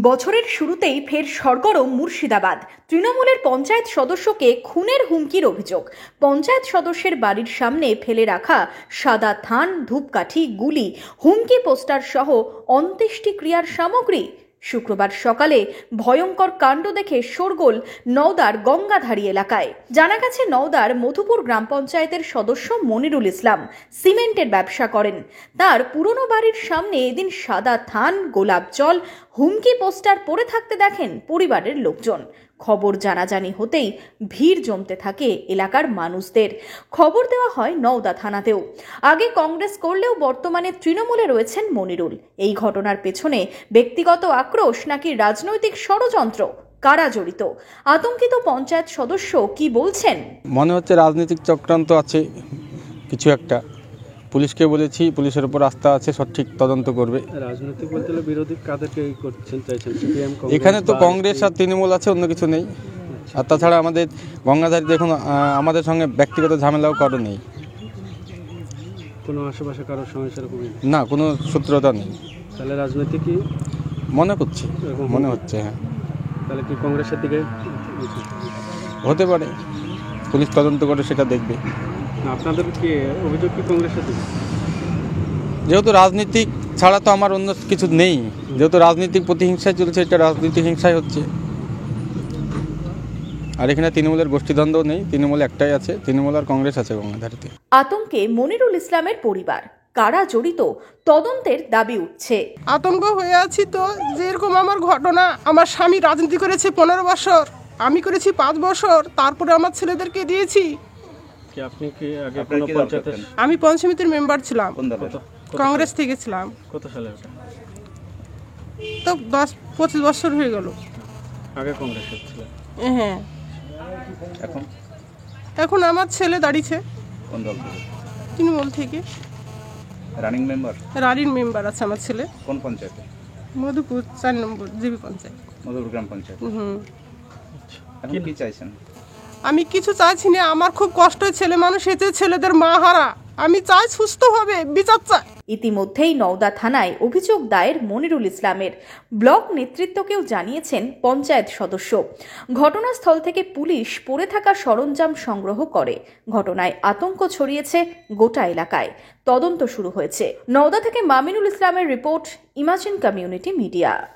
বছরের শুরুতেই ফের সরগরম মুর্শিদাবাদ। তৃণমূলের পঞ্চায়েত সদস্যকে খুনের হুমকির অভিযোগ। পঞ্চায়েত সদস্যের বাড়ির সামনে ফেলে রাখা সাদা থান, ধূপকাঠি, গুলি, হুমকি পোস্টার সহ অন্ত্যেষ্টিক্রিয়ার সামগ্রী। শুক্রবার সকালে ভয়ঙ্কর কাণ্ড দেখে শোরগোল নওদার গঙ্গাধারী এলাকায়। জানা গেছে, নওদার মধুপুর গ্রাম পঞ্চায়েতের সদস্য মনিরুল ইসলাম সিমেন্টের ব্যবসা করেন। তার পুরনো বাড়ির সামনে এদিন সাদা থান, গোলাপ জল, হুমকি পোস্টার পড়ে থাকতে দেখেন পরিবারের লোকজন। খবর জানাজানি হতেই ভিড় জমতে থাকে এলাকার মানুষদের। খবর দেওয়া হয় নওদা থানাতেও। আগে কংগ্রেস করলেও বর্তমানে তৃণমূলে রয়েছেন মনিরুল। এই ঘটনার পেছনে ব্যক্তিগত আক্রোশ নাকি রাজনৈতিক ষড়যন্ত্র, কারা জড়িত? আতঙ্কিত পঞ্চায়েত সদস্য কি বলছেন? মনে হচ্ছে রাজনৈতিক চক্রান্ত আছে কিছু একটা। পুলিশকে বলেছি, পুলিশের উপর আস্থা আছে, সঠিক তদন্ত করবে। রাজনৈতিক বলতে বিরোধী কাদেরকে করছেন চাইছেন? এখানে তো কংগ্রেস আর তৃণমূল আছে, অন্য কিছু নেই। আর তাছাড়া আমাদের গঙ্গাধারী দেখুন, আমাদের সঙ্গে ব্যক্তিগত ঝামেলাও কারো নেই। কোনো আশেপাশে কারোর সঙ্গে সেরকম না, কোনো সূত্রতা নেই। তাহলে রাজনৈতিক কি মনে করছি, মনে হচ্ছে। হ্যাঁ, তাহলে কি কংগ্রেসের দিকে হতে পারে। পুলিশ তদন্ত করে সেটা দেখবে। আপনাদের কি অভিযোগ কি কংগ্রেসের দিকে? যেহেতু রাজনীতিক ছাড়া তো আমার অন্য কিছু নেই, যেহেতু রাজনীতিক প্রতিহিংসায় চলছে, এটা রাজনীতিক হিংসায় হচ্ছে। আর এখানে তৃণমূলের গোষ্ঠীদ্বন্দ্ব নেই, তৃণমূল একটাই আছে, তৃণমূল আর কংগ্রেস আছে গঙ্গাধারীতে। আতঙ্কে মনিরুল ইসলামের পরিবার, কারা জড়িত তদন্তের দাবি উঠছে। আতঙ্ক হয়ে আছি তো, যেরকম আমার ঘটনা, আমার স্বামী রাজনীতি করেছে 15 বছর, আমি করেছি 5 বছর, তারপরে আমার ছেলেদেরকে দিয়েছি। আপনি কি আগে কোনো পঞ্চায়েতে? আমি পঞ্চায়েতের মেম্বার ছিলাম, কংগ্রেস থেকে ছিলাম। কত সালে ওটা? তো 10-25 বছর হয়ে গেল। আগে কংগ্রেসের ছিল? হ্যাঁ। এখন এখন আমার ছেলে দাঁড়িয়েছে কোন দল থেকে? তৃণমূল থেকে। Running member? রানিং মেম্বার আছে আমার ছেলে। কোন পঞ্চায়েতে? মধুপুর 4 নম্বর জিবি পঞ্চায়েত। মধুপুর গ্রাম পঞ্চায়েত। এখন কি চাইছেন? আমি কিছু চাইছি না, আমার খুব কষ্ট, ছেলে মানুষ হয়েছে, ছেলেদের মা হারা। আমি চাই সুস্থভাবে বিচার চাই। ইতিমধ্যেই নওদা থানায় অভিযোগ দায়ের মনিরুল ইসলামের। ব্লক নেতৃত্বকেও জানিয়েছেন পঞ্চায়েত সদস্য। ঘটনাস্থল থেকে পুলিশ পড়ে থাকা সরঞ্জাম সংগ্রহ করে। ঘটনায় আতঙ্ক ছড়িয়েছে গোটা এলাকায়। তদন্ত শুরু হয়েছে। নওদা থেকে মামিনুল ইসলামের রিপোর্ট, ইমাজিন কমিউনিটি মিডিয়া।